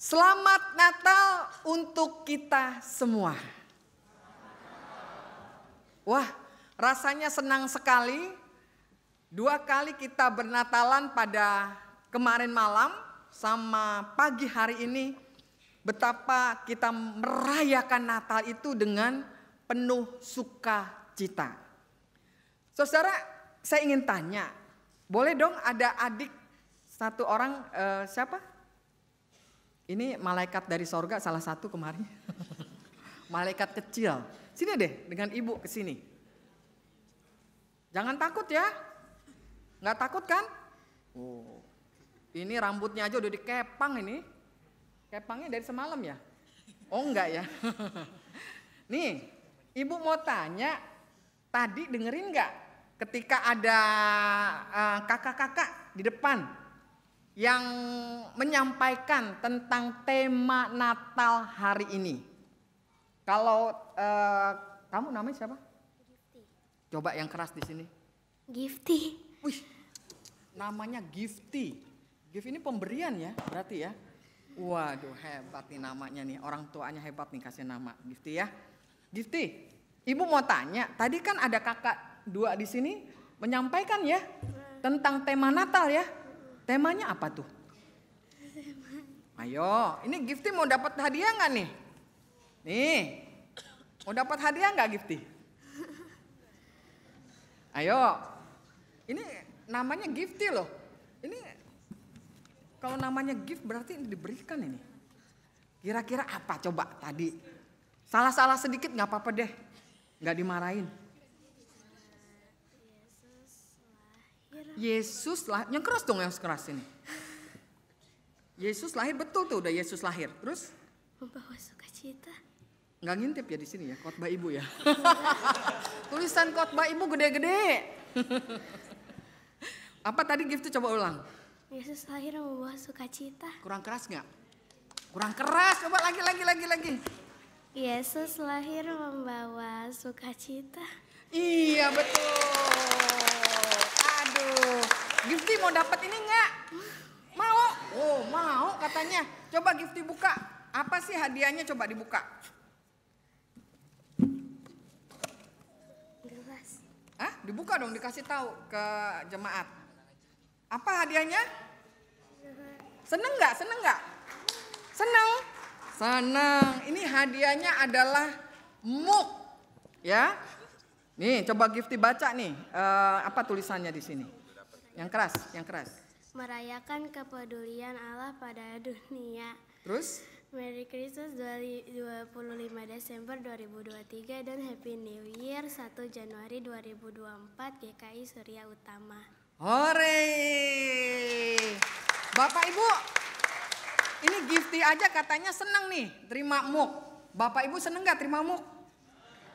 Selamat Natal untuk kita semua. Wah, rasanya senang sekali. 2 kali kita bernatalan pada kemarin malam sama pagi hari ini. Betapa kita merayakan Natal itu dengan penuh sukacita. Saudara, saya ingin tanya, boleh dong ada adik satu orang, siapa? Ini malaikat dari sorga salah satu kemarin. Malaikat kecil. Sini deh dengan ibu ke sini. Jangan takut ya. Nggak takut kan? Oh, ini rambutnya aja udah dikepang ini. Kepangnya dari semalam ya? Oh enggak ya. Nih, ibu mau tanya, tadi dengerin nggak ketika ada kakak-kakak di depan yang menyampaikan tentang tema Natal hari ini? Kalau kamu namanya siapa? Gifty. Coba yang keras di sini. Gifty. Wih, namanya Gifty. Gift ini pemberian ya, berarti ya. Waduh, hebat nih namanya nih. Orang tuanya hebat nih kasih nama Gifty ya. Gifty, ibu mau tanya. Tadi kan ada kakak 2 di sini menyampaikan ya tentang tema Natal ya. Temanya apa tuh? Ayo, ini Gifty mau dapat hadiah nggak nih? Nih, mau dapat hadiah nggak Gifty? Ayo, ini namanya Gifty loh. Ini kalau namanya gift berarti ini diberikan ini. Kira-kira apa coba tadi? Salah-salah sedikit nggak apa-apa deh, nggak dimarahin. Yesus lahir, yang keras dong yang keras ini. Yesus lahir betul tuh, udah Yesus lahir. Terus? Membawa sukacita. Nggak ngintip ya di sini ya, khotbah ibu ya. Tulisan khotbah ibu gede-gede. Apa tadi gift coba ulang? Yesus lahir membawa sukacita. Kurang keras nggak? Kurang keras, coba lagi. Yesus lahir membawa sukacita. Iya betul. Aduh, Gifty mau dapat ini nggak? Mau? Oh mau katanya. Coba Gifty buka. Apa sih hadiahnya? Coba dibuka. Gelas. Hah? Dibuka dong, dikasih tahu ke jemaat. Apa hadiahnya? Seneng nggak? Seneng. Ini hadiahnya adalah mug, ya. Nih, coba Gifty baca nih. Apa tulisannya di sini? Yang keras. Merayakan kepedulian Allah pada dunia. Terus? Merry Christmas 25 Desember 2023 dan Happy New Year 1 Januari 2024 GKI Surya Utama. Hore! Bapak Ibu, ini Gifty aja katanya seneng nih terima mug. Bapak Ibu seneng gak terima mug?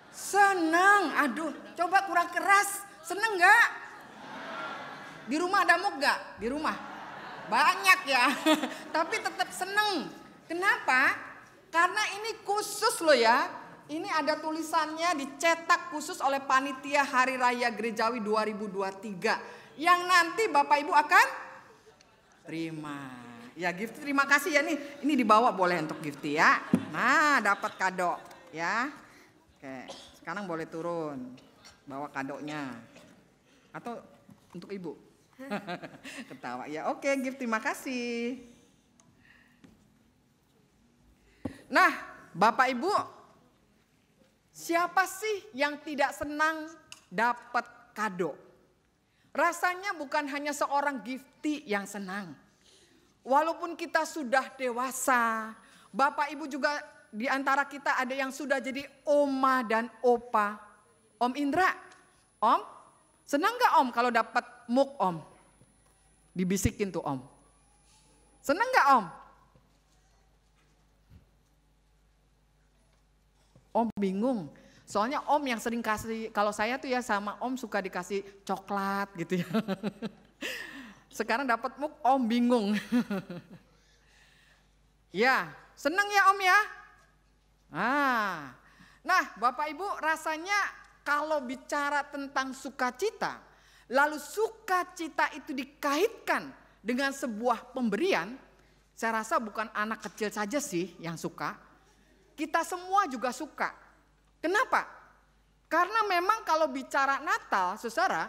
Seneng, aduh coba kurang keras, seneng gak? Di rumah ada mug gak? Di rumah? Banyak ya, tapi tetap seneng. Kenapa? Karena ini khusus loh ya. Ini ada tulisannya dicetak khusus oleh Panitia Hari Raya Gerejawi 2023. Yang nanti Bapak Ibu akan terima. Ya Gifty terima kasih ya nih. Ini dibawa boleh untuk Gifty ya. Nah dapat kado ya. Oke sekarang boleh turun. Bawa kadonya. Atau untuk ibu. Ketawa ya. Oke Gifty terima kasih. Nah Bapak Ibu. Siapa sih yang tidak senang dapat kado? Rasanya bukan hanya seorang Gifty yang senang. Walaupun kita sudah dewasa, Bapak Ibu juga di antara kita ada yang sudah jadi oma dan opa. Om Indra, Om, senang gak Om kalau dapat mug Om? Dibisikin tuh Om. Senang gak Om? Om bingung. Soalnya Om yang sering kasih, kalau saya tuh ya sama Om suka dikasih coklat gitu ya. Sekarang dapat mug Om bingung. Ya, seneng ya Om ya? Nah Bapak Ibu rasanya kalau bicara tentang sukacita, lalu sukacita itu dikaitkan dengan sebuah pemberian, Saya rasa bukan anak kecil saja sih yang suka. Kita semua juga suka. Kenapa? Karena memang kalau bicara Natal, saudara,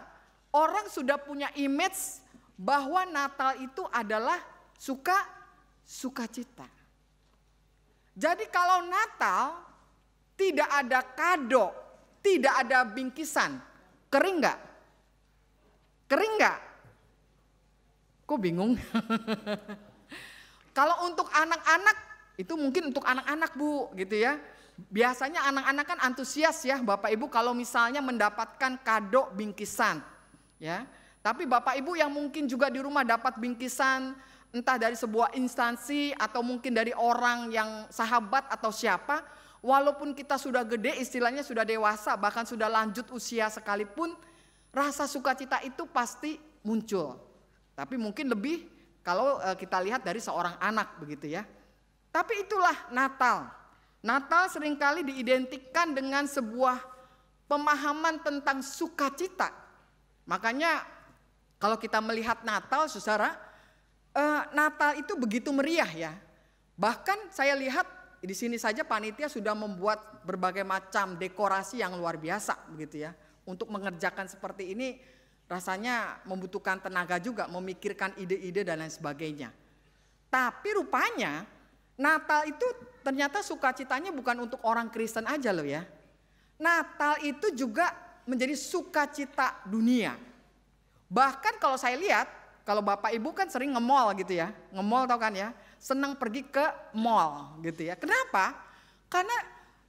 orang sudah punya image bahwa Natal itu adalah sukacita. Jadi kalau Natal tidak ada kado, tidak ada bingkisan, kering nggak? Kering nggak? Kok bingung? Kalau untuk anak-anak, itu mungkin untuk anak-anak Bu, gitu ya. Biasanya anak-anak kan antusias ya Bapak Ibu kalau misalnya mendapatkan kado bingkisan. Ya. Tapi Bapak Ibu yang mungkin juga di rumah dapat bingkisan, entah dari sebuah instansi atau mungkin dari orang yang sahabat atau siapa, walaupun kita sudah gede, istilahnya sudah dewasa, bahkan sudah lanjut usia sekalipun, rasa sukacita itu pasti muncul. Tapi mungkin lebih kalau kita lihat dari seorang anak begitu ya. Tapi itulah Natal. Natal seringkali diidentikan dengan sebuah pemahaman tentang sukacita. Makanya kalau kita melihat Natal, saudara, Natal itu begitu meriah ya. Bahkan saya lihat di sini saja panitia sudah membuat berbagai macam dekorasi yang luar biasa begitu ya. Untuk mengerjakan seperti ini rasanya membutuhkan tenaga juga, memikirkan ide-ide dan lain sebagainya. Tapi rupanya Natal itu ternyata sukacitanya bukan untuk orang Kristen aja loh ya. Natal itu juga menjadi sukacita dunia. Bahkan kalau saya lihat, kalau Bapak Ibu kan sering nge-mall gitu ya. Nge-mall tau kan ya, senang pergi ke mall gitu ya. Kenapa? Karena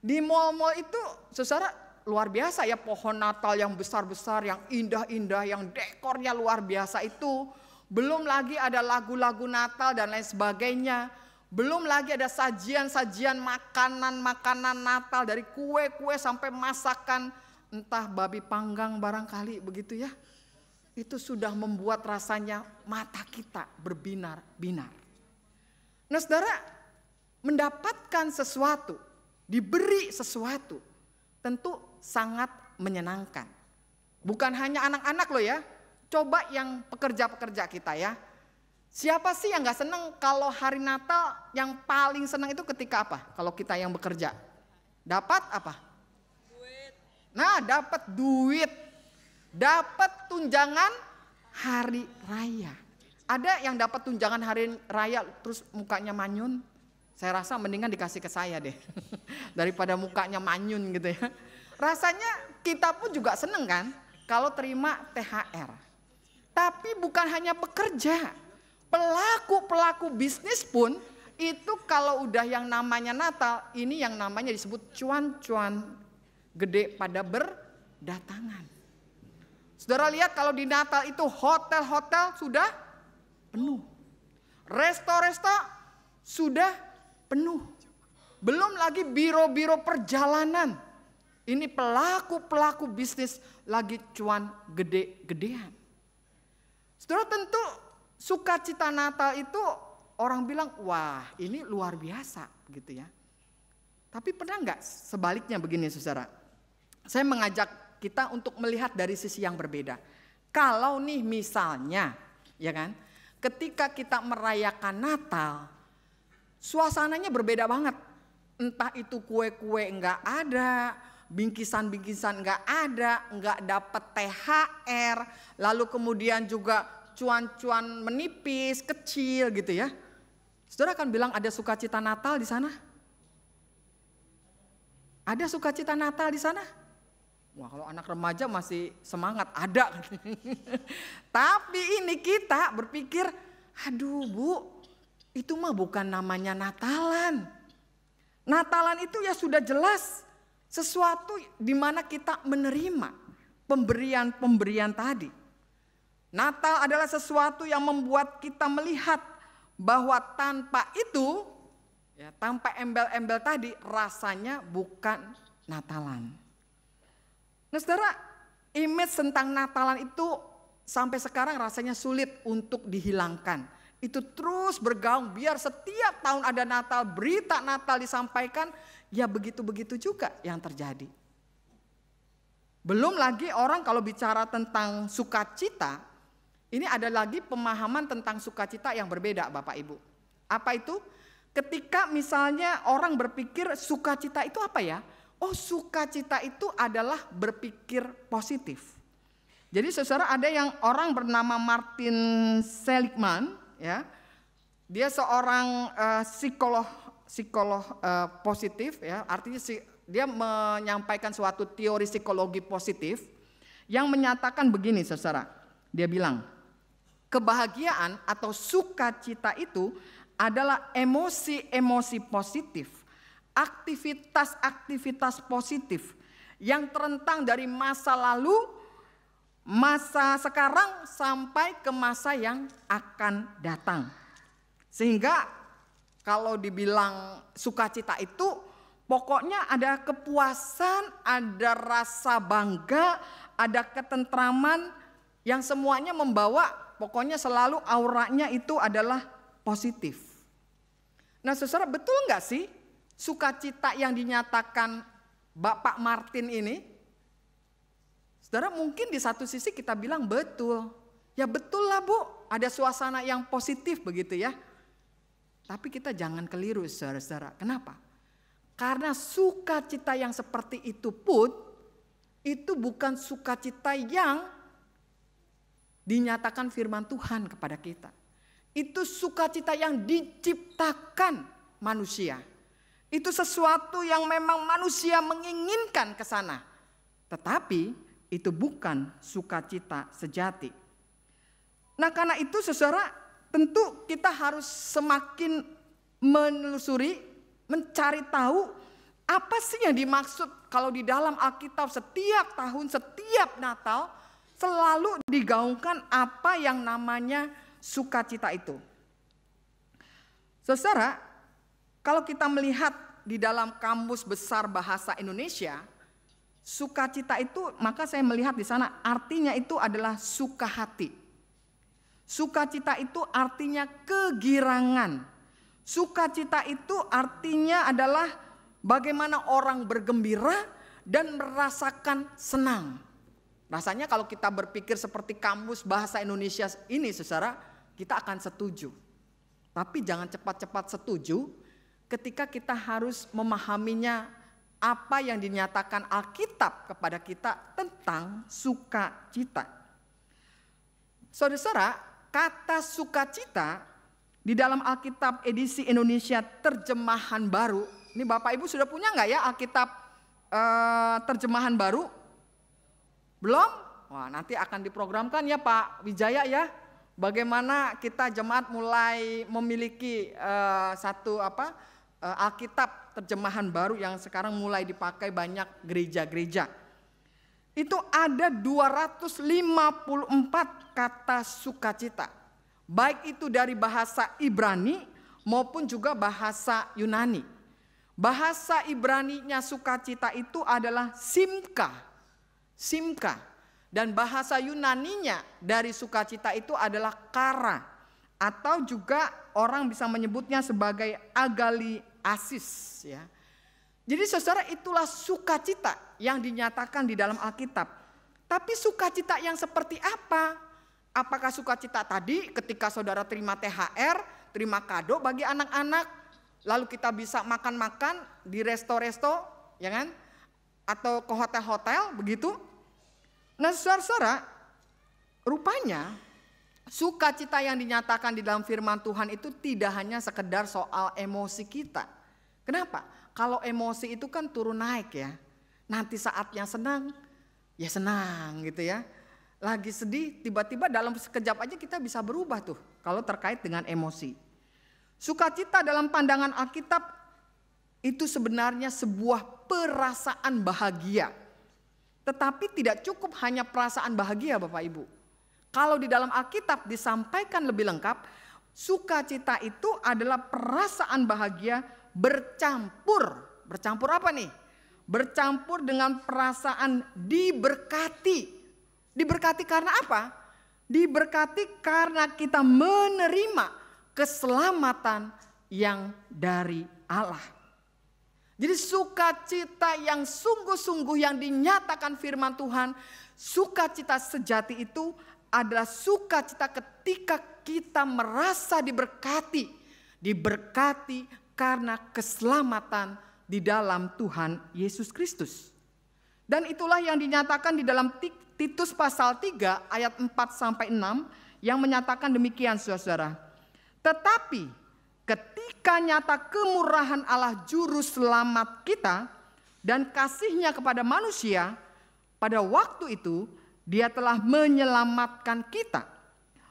di mall-mall itu saudara luar biasa ya, pohon Natal yang besar-besar, yang indah-indah, yang dekornya luar biasa itu. Belum lagi ada lagu-lagu Natal dan lain sebagainya. Belum lagi ada sajian-sajian makanan-makanan Natal dari kue-kue sampai masakan entah babi panggang barangkali begitu ya. Itu sudah membuat rasanya mata kita berbinar-binar. Nah saudara, mendapatkan sesuatu, diberi sesuatu, tentu sangat menyenangkan. Bukan hanya anak-anak loh ya. Coba yang pekerja-pekerja kita ya. Siapa sih yang gak seneng kalau hari Natal yang paling senang itu ketika apa? Kalau kita yang bekerja. Dapat apa? Duit. Nah dapat duit. Dapat tunjangan hari raya. Ada yang dapat tunjangan hari raya terus mukanya manyun? Saya rasa mendingan dikasih ke saya deh. Daripada mukanya manyun gitu ya. Rasanya kita pun juga seneng kan kalau terima THR. Tapi bukan hanya pekerja. Pelaku-pelaku bisnis pun itu kalau udah yang namanya Natal, ini yang namanya disebut cuan-cuan gede pada berdatangan. Saudara lihat kalau di Natal itu hotel-hotel sudah penuh. Resto-resto sudah penuh. Belum lagi biro-biro perjalanan. Ini pelaku-pelaku bisnis lagi cuan gede-gedean. Saudara tentu sukacita Natal itu orang bilang wah ini luar biasa gitu ya. Tapi pernah nggak sebaliknya begini saudara? Saya mengajak kita untuk melihat dari sisi yang berbeda. Kalau nih misalnya ya kan, ketika kita merayakan Natal, suasananya berbeda banget. Entah itu kue-kue nggak ada, bingkisan-bingkisan nggak ada, nggak dapat THR, lalu kemudian juga cuan-cuan menipis, kecil gitu ya. Saudara akan bilang ada sukacita Natal di sana? Ada sukacita Natal di sana? Wah kalau anak remaja masih semangat, ada. Tapi ini kita berpikir, aduh Bu, itu mah bukan namanya Natalan. Natalan itu ya sudah jelas sesuatu di mana kita menerima pemberian-pemberian tadi. Natal adalah sesuatu yang membuat kita melihat bahwa tanpa itu, ya, tanpa embel-embel tadi rasanya bukan Natalan. Nah saudara, image tentang Natalan itu sampai sekarang rasanya sulit untuk dihilangkan. Itu terus bergaung biar setiap tahun ada Natal, berita Natal disampaikan, ya begitu-begitu juga yang terjadi. Belum lagi orang kalau bicara tentang sukacita, ini ada lagi pemahaman tentang sukacita yang berbeda Bapak Ibu. Apa itu? Ketika misalnya orang berpikir sukacita itu apa ya? Oh, sukacita itu adalah berpikir positif. Jadi saudara, ada yang orang bernama Martin Seligman, ya. Dia seorang psikolog positif, ya. Artinya dia menyampaikan suatu teori psikologi positif yang menyatakan begini, saudara. Dia bilang, kebahagiaan atau sukacita itu adalah emosi-emosi positif, aktivitas-aktivitas positif yang terentang dari masa lalu, masa sekarang sampai ke masa yang akan datang. Sehingga kalau dibilang sukacita itu pokoknya ada kepuasan, ada rasa bangga, ada ketentraman yang semuanya membawa, pokoknya selalu auranya itu adalah positif. Nah saudara, betul nggak sih sukacita yang dinyatakan Bapak Martin ini? Saudara, mungkin di satu sisi kita bilang betul. Ya betul lah Bu, ada suasana yang positif begitu ya. Tapi kita jangan keliru saudara-saudara. Kenapa? Karena sukacita yang seperti itu pun, itu bukan sukacita yang dinyatakan firman Tuhan kepada kita. Itu sukacita yang diciptakan manusia. Itu sesuatu yang memang manusia menginginkan ke sana. Tetapi itu bukan sukacita sejati. Nah karena itu saudara, tentu kita harus semakin menelusuri, mencari tahu apa sih yang dimaksud kalau di dalam Alkitab setiap tahun, setiap Natal selalu digaungkan apa yang namanya sukacita itu. Saudara, kalau kita melihat di dalam Kamus Besar Bahasa Indonesia, sukacita itu, maka saya melihat di sana artinya itu adalah suka hati. Sukacita itu artinya kegirangan. Sukacita itu artinya adalah bagaimana orang bergembira dan merasakan senang. Rasanya kalau kita berpikir seperti Kamus Bahasa Indonesia ini saudara, kita akan setuju. Tapi jangan cepat-cepat setuju ketika kita harus memahaminya apa yang dinyatakan Alkitab kepada kita tentang sukacita. Saudara-saudara, kata sukacita di dalam Alkitab edisi Indonesia terjemahan baru, ini Bapak Ibu sudah punya nggak ya Alkitab terjemahan baru? Belum? Wah, nanti akan diprogramkan ya Pak Wijaya ya. Bagaimana kita jemaat mulai memiliki satu Alkitab terjemahan baru yang sekarang mulai dipakai banyak gereja-gereja. Itu ada 254 kata sukacita. Baik itu dari bahasa Ibrani maupun juga bahasa Yunani. Bahasa Ibraninya sukacita itu adalah simka. Dan bahasa Yunaninya dari sukacita itu adalah kara. Atau juga orang bisa menyebutnya sebagai agaliasis ya. Jadi saudara, itulah sukacita yang dinyatakan di dalam Alkitab. Tapi sukacita yang seperti apa? Apakah sukacita tadi ketika saudara terima THR, terima kado bagi anak-anak, lalu kita bisa makan-makan di resto-resto, ya kan? Atau ke hotel-hotel begitu? Nah saudara-saudara, rupanya sukacita yang dinyatakan di dalam firman Tuhan itu tidak hanya sekedar soal emosi kita. Kenapa? Kalau emosi itu kan turun naik ya. Nanti saatnya senang, ya senang gitu ya. Lagi sedih, tiba-tiba dalam sekejap aja kita bisa berubah tuh kalau terkait dengan emosi. Sukacita dalam pandangan Alkitab itu sebenarnya sebuah perasaan bahagia. Tetapi tidak cukup hanya perasaan bahagia Bapak Ibu. Kalau di dalam Alkitab disampaikan lebih lengkap, sukacita itu adalah perasaan bahagia bercampur. Bercampur apa nih? Bercampur dengan perasaan diberkati. Diberkati karena apa? Diberkati karena kita menerima keselamatan yang dari Allah. Jadi sukacita yang sungguh-sungguh yang dinyatakan firman Tuhan, sukacita sejati itu adalah sukacita ketika kita merasa diberkati diberkati karena keselamatan di dalam Tuhan Yesus Kristus. Dan itulah yang dinyatakan di dalam Titus pasal 3 ayat 4-6 yang menyatakan demikian, saudara. Tetapi ketika nyata kemurahan Allah juru selamat kita dan kasih-Nya kepada manusia, pada waktu itu Dia telah menyelamatkan kita,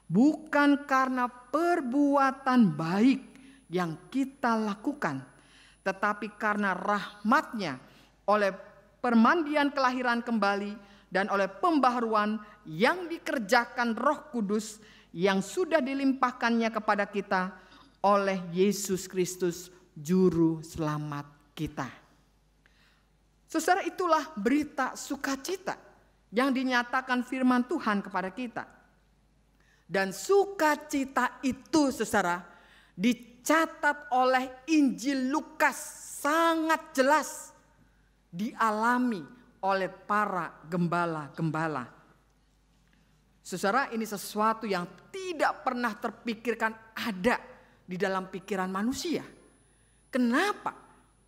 bukan karena perbuatan baik yang kita lakukan, tetapi karena rahmat-Nya oleh permandian kelahiran kembali dan oleh pembaharuan yang dikerjakan Roh Kudus yang sudah dilimpahkannya kepada kita oleh Yesus Kristus Juru Selamat kita. Saudara, itulah berita sukacita yang dinyatakan firman Tuhan kepada kita. Dan sukacita itu, saudara, dicatat oleh Injil Lukas sangat jelas dialami oleh para gembala-gembala. Saudara, ini sesuatu yang tidak pernah terpikirkan ada di dalam pikiran manusia. Kenapa?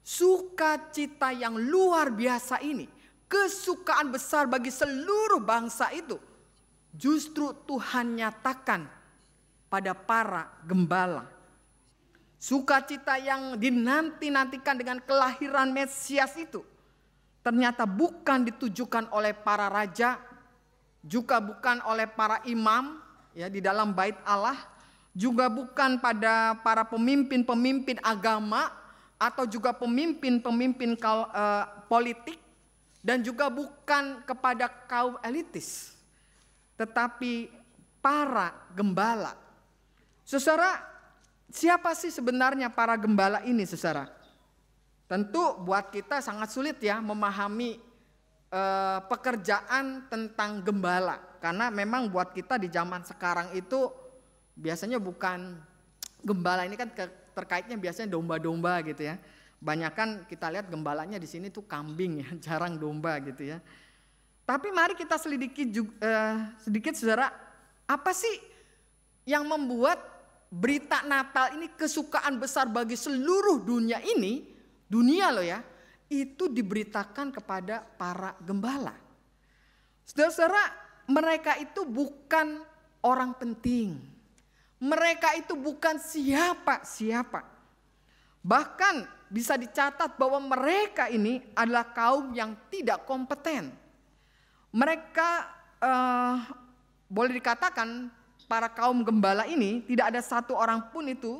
Sukacita yang luar biasa ini, kesukaan besar bagi seluruh bangsa itu, justru Tuhan nyatakan pada para gembala. Sukacita yang dinanti-nantikan dengan kelahiran Mesias itu ternyata bukan ditujukan oleh para raja, juga bukan oleh para imam ya di dalam bait Allah, juga bukan pada para pemimpin-pemimpin agama atau juga pemimpin-pemimpin politik, dan juga bukan kepada kaum elitis, tetapi para gembala. Saudara, siapa sih sebenarnya para gembala ini, saudara? Tentu buat kita sangat sulit ya memahami pekerjaan tentang gembala, karena memang buat kita di zaman sekarang itu biasanya bukan gembala ini kan terkaitnya biasanya domba-domba gitu ya. Banyakan kita lihat gembalanya di sini tuh kambing ya, jarang domba gitu ya. Tapi mari kita selidiki sedikit, saudara, apa sih yang membuat berita Natal ini kesukaan besar bagi seluruh dunia ini, dunia loh ya, itu diberitakan kepada para gembala. Saudara-saudara, mereka itu bukan orang penting. Mereka itu bukan siapa-siapa. Bahkan bisa dicatat bahwa mereka ini adalah kaum yang tidak kompeten. Mereka boleh dikatakan para kaum gembala ini tidak ada satu orang pun itu,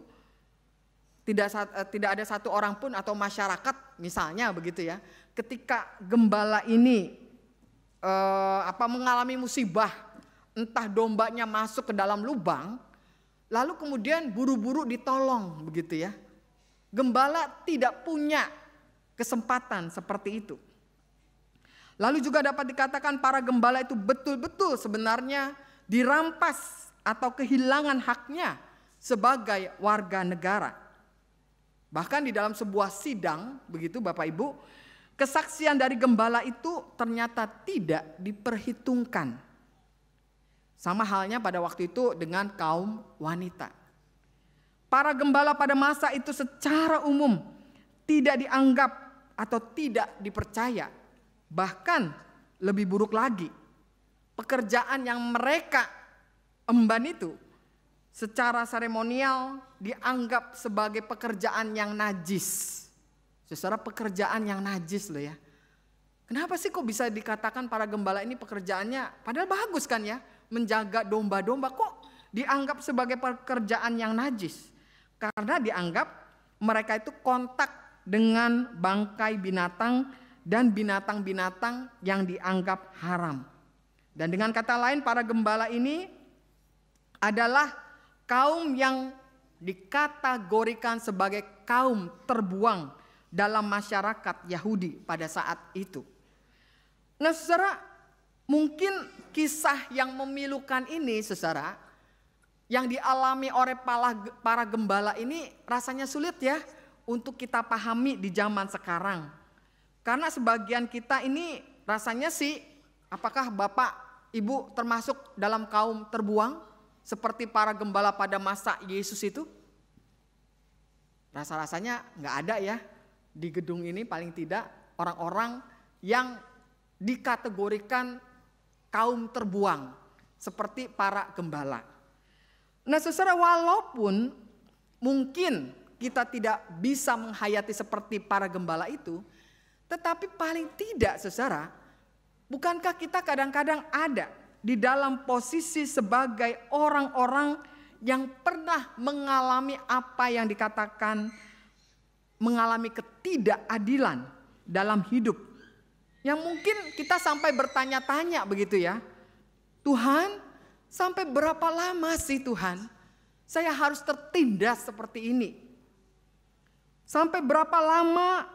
tidak ada satu orang pun atau masyarakat misalnya begitu ya, ketika gembala ini mengalami musibah, entah dombanya masuk ke dalam lubang, lalu kemudian buru-buru ditolong begitu ya. Gembala tidak punya kesempatan seperti itu. Lalu juga dapat dikatakan para gembala itu betul-betul sebenarnya dirampas atau kehilangan haknya sebagai warga negara. Bahkan di dalam sebuah sidang begitu Bapak Ibu, kesaksian dari gembala itu ternyata tidak diperhitungkan. Sama halnya pada waktu itu dengan kaum wanita. Para gembala pada masa itu secara umum tidak dianggap atau tidak dipercaya. Bahkan lebih buruk lagi, pekerjaan yang mereka emban itu secara seremonial dianggap sebagai pekerjaan yang najis. Saudara, pekerjaan yang najis loh ya. Kenapa sih kok bisa dikatakan para gembala ini pekerjaannya padahal bagus kan ya? Menjaga domba-domba, kok dianggap sebagai pekerjaan yang najis? Karena dianggap mereka itu kontak dengan bangkai binatang dan binatang-binatang yang dianggap haram. Dan dengan kata lain, para gembala ini adalah kaum yang dikategorikan sebagai kaum terbuang dalam masyarakat Yahudi pada saat itu. Nah, saudara, mungkin kisah yang memilukan ini, saudara, yang dialami oleh para gembala ini rasanya sulit ya untuk kita pahami di zaman sekarang. Karena sebagian kita ini rasanya sih, apakah Bapak, Ibu termasuk dalam kaum terbuang seperti para gembala pada masa Yesus itu? Rasa-rasanya nggak ada ya di gedung ini, paling tidak orang-orang yang dikategorikan kaum terbuang seperti para gembala. Nah saudara, walaupun mungkin kita tidak bisa menghayati seperti para gembala itu, tetapi paling tidak saudara, bukankah kita kadang-kadang ada di dalam posisi sebagai orang-orang yang pernah mengalami apa yang dikatakan mengalami ketidakadilan dalam hidup. Yang mungkin kita sampai bertanya-tanya begitu ya. Tuhan, sampai berapa lama sih Tuhan saya harus tertindas seperti ini? Sampai berapa lama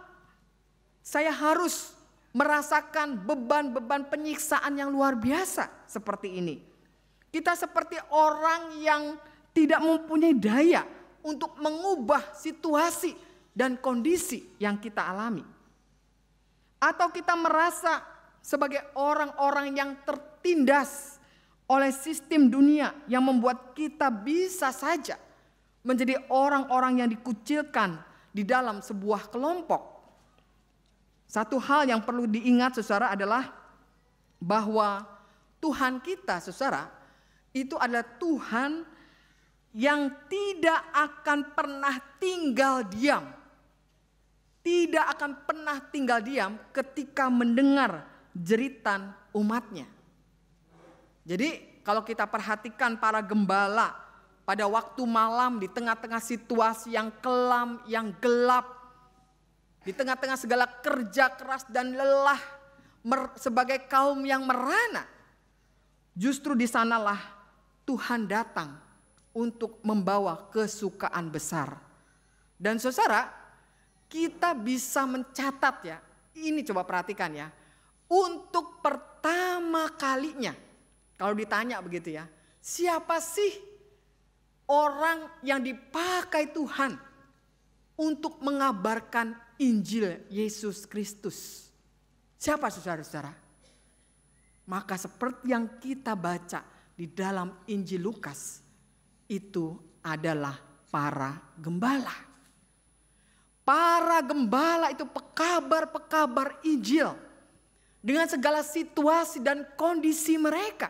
saya harus merasakan beban-beban penyiksaan yang luar biasa seperti ini? Kita seperti orang yang tidak mempunyai daya untuk mengubah situasi dan kondisi yang kita alami. Atau kita merasa sebagai orang-orang yang tertindas oleh sistem dunia yang membuat kita bisa saja menjadi orang-orang yang dikucilkan di dalam sebuah kelompok. Satu hal yang perlu diingat saudara adalah bahwa Tuhan kita saudara itu adalah Tuhan yang tidak akan pernah tinggal diam. Tidak akan pernah tinggal diam ketika mendengar jeritan umatnya. Jadi kalau kita perhatikan para gembala pada waktu malam di tengah-tengah situasi yang kelam, yang gelap, di tengah-tengah segala kerja keras dan lelah sebagai kaum yang merana, justru di sanalah Tuhan datang untuk membawa kesukaan besar. Dan saudara, kita bisa mencatat ya, ini coba perhatikan ya, untuk pertama kalinya, kalau ditanya begitu ya, siapa sih orang yang dipakai Tuhan untuk mengabarkan Injil Yesus Kristus? Siapa saudara-saudara? Maka seperti yang kita baca di dalam Injil Lukas, itu adalah para gembala. Para gembala itu pekabar-pekabar Injil dengan segala situasi dan kondisi mereka.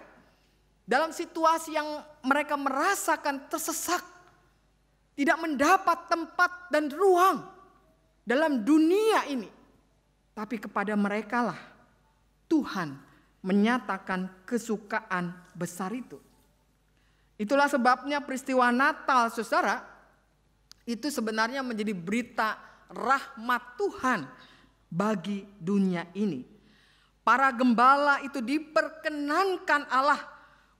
Dalam situasi yang mereka merasakan tersesak, tidak mendapat tempat dan ruang dalam dunia ini. Tapi kepada merekalah Tuhan menyatakan kesukaan besar itu. Itulah sebabnya peristiwa Natal saudara itu sebenarnya menjadi berita rahmat Tuhan bagi dunia ini. Para gembala itu diperkenankan Allah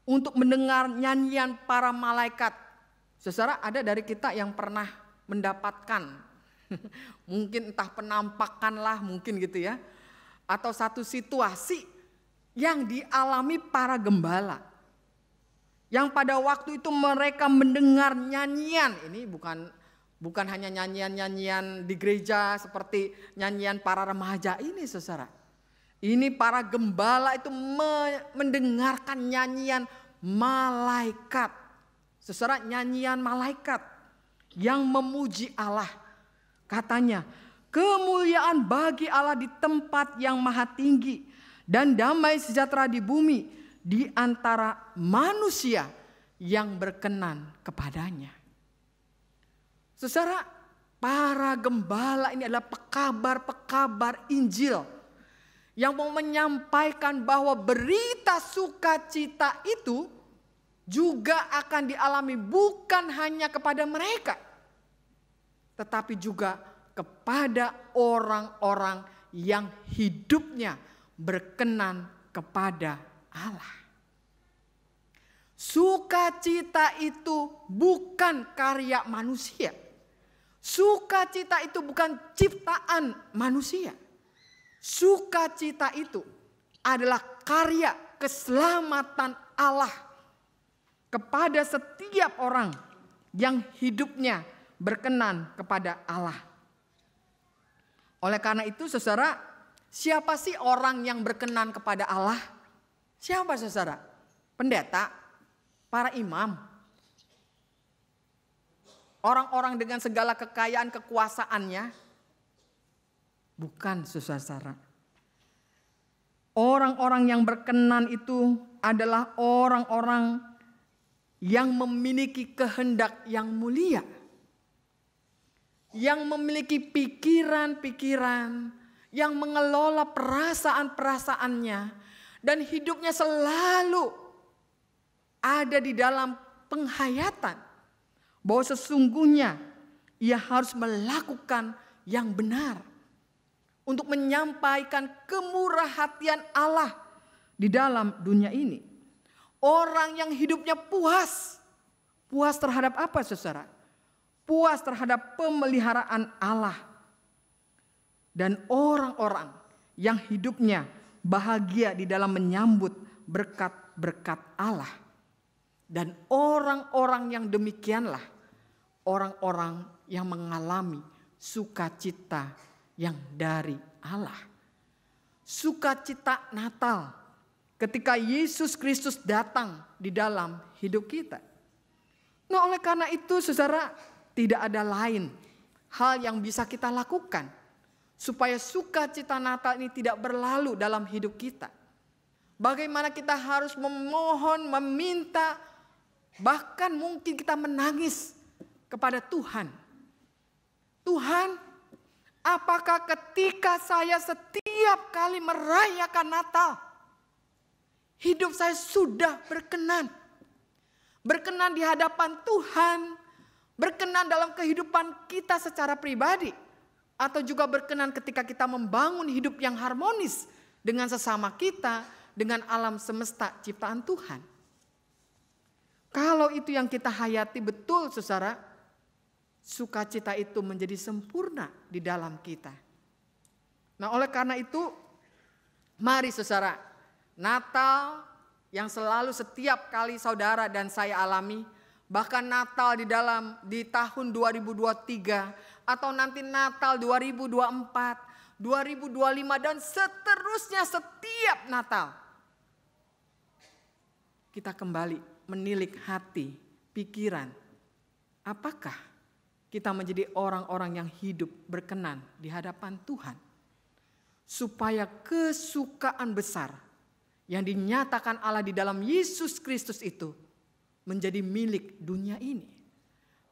untuk mendengar nyanyian para malaikat. Saudara, ada dari kita yang pernah mendapatkan mungkin entah penampakan lah mungkin gitu ya, atau satu situasi yang dialami para gembala, yang pada waktu itu mereka mendengar nyanyian. Ini bukan hanya nyanyian-nyanyian di gereja seperti nyanyian para remaja ini saudara. Ini para gembala itu mendengarkan nyanyian malaikat. Saudara, nyanyian malaikat yang memuji Allah. Katanya, kemuliaan bagi Allah di tempat yang maha tinggi dan damai sejahtera di bumi di antara manusia yang berkenan kepadanya. Saudara, para gembala ini adalah pekabar-pekabar Injil yang mau menyampaikan bahwa berita sukacita itu juga akan dialami bukan hanya kepada mereka, tetapi juga kepada orang-orang yang hidupnya berkenan kepada Allah. Sukacita itu bukan karya manusia. Sukacita itu bukan ciptaan manusia. Sukacita itu adalah karya keselamatan Allah kepada setiap orang yang hidupnya berkenan kepada Allah. Oleh karena itu saudara, siapa sih orang yang berkenan kepada Allah? Siapa saudara? Pendeta, para imam, orang-orang dengan segala kekayaan kekuasaannya. Bukan, saudara. Orang-orang yang berkenan itu adalah orang-orang yang memiliki kehendak yang mulia. Yang memiliki pikiran-pikiran, yang mengelola perasaan-perasaannya, dan hidupnya selalu ada di dalam penghayatan bahwa sesungguhnya ia harus melakukan yang benar untuk menyampaikan kemurahhatian Allah di dalam dunia ini. Orang yang hidupnya puas terhadap apa, saudara? Puas terhadap pemeliharaan Allah. Dan orang-orang yang hidupnya bahagia di dalam menyambut berkat-berkat Allah. Dan orang-orang yang demikianlah orang-orang yang mengalami sukacita yang dari Allah. Sukacita Natal ketika Yesus Kristus datang di dalam hidup kita. Nah, oleh karena itu, saudara, tidak ada lain hal yang bisa kita lakukan supaya sukacita Natal ini tidak berlalu dalam hidup kita. Bagaimana kita harus memohon, meminta, bahkan mungkin kita menangis kepada Tuhan. Tuhan, apakah ketika saya setiap kali merayakan Natal, hidup saya sudah berkenan? Berkenan di hadapan Tuhan, berkenan dalam kehidupan kita secara pribadi, atau juga berkenan ketika kita membangun hidup yang harmonis dengan sesama kita, dengan alam semesta ciptaan Tuhan. Kalau itu yang kita hayati betul, saudara, sukacita itu menjadi sempurna di dalam kita. Nah, oleh karena itu, mari saudara, Natal yang selalu setiap kali saudara dan saya alami, bahkan Natal di tahun 2023 atau nanti Natal 2024, 2025 dan seterusnya setiap Natal, kita kembali menilik hati, pikiran, apakah kita menjadi orang-orang yang hidup berkenan di hadapan Tuhan. Supaya kesukaan besar yang dinyatakan Allah di dalam Yesus Kristus itu menjadi milik dunia ini.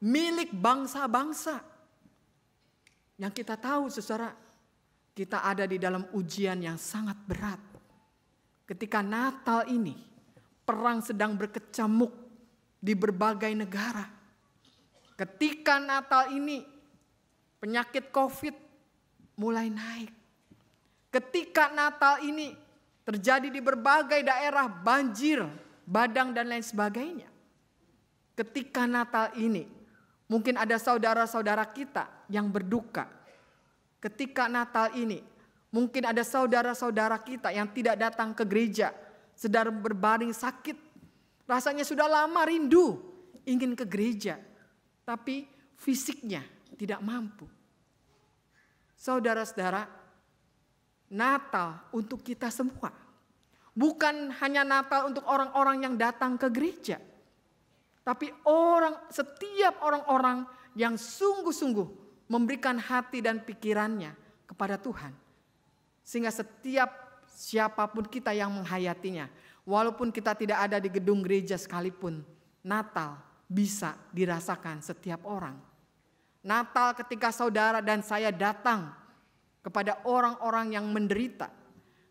Milik bangsa-bangsa. Yang kita tahu, saudara, kita ada di dalam ujian yang sangat berat. Ketika Natal ini, perang sedang berkecamuk di berbagai negara. Ketika Natal ini penyakit COVID mulai naik. Ketika Natal ini terjadi di berbagai daerah banjir, badang dan lain sebagainya. Ketika Natal ini mungkin ada saudara-saudara kita yang berduka. Ketika Natal ini mungkin ada saudara-saudara kita yang tidak datang ke gereja, sedang berbaring sakit. Rasanya sudah lama rindu ingin ke gereja. Tapi fisiknya tidak mampu. Saudara-saudara, Natal untuk kita semua. Bukan hanya Natal untuk orang-orang yang datang ke gereja. Tapi setiap orang-orang yang sungguh-sungguh memberikan hati dan pikirannya kepada Tuhan. Sehingga siapapun kita yang menghayatinya. Walaupun kita tidak ada di gedung gereja sekalipun, Natal bisa dirasakan setiap orang. Natal ketika saudara dan saya datang kepada orang-orang yang menderita.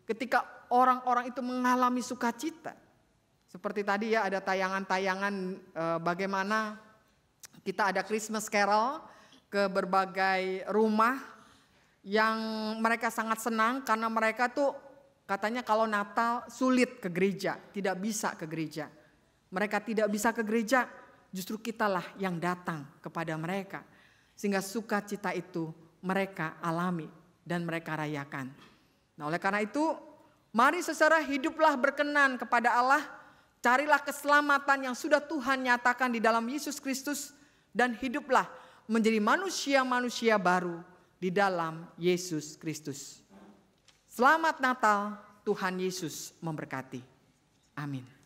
Ketika orang-orang itu mengalami sukacita. Seperti tadi ya ada tayangan-tayangan bagaimana kita ada Christmas Carol ke berbagai rumah yang mereka sangat senang karena mereka tuh katanya kalau Natal sulit ke gereja, tidak bisa ke gereja. Mereka tidak bisa ke gereja, justru kitalah yang datang kepada mereka. Sehingga sukacita itu mereka alami dan mereka rayakan. Nah, oleh karena itu, mari saudara hiduplah berkenan kepada Allah. Carilah keselamatan yang sudah Tuhan nyatakan di dalam Yesus Kristus. Dan hiduplah menjadi manusia-manusia baru di dalam Yesus Kristus. Selamat Natal, Tuhan Yesus memberkati. Amin.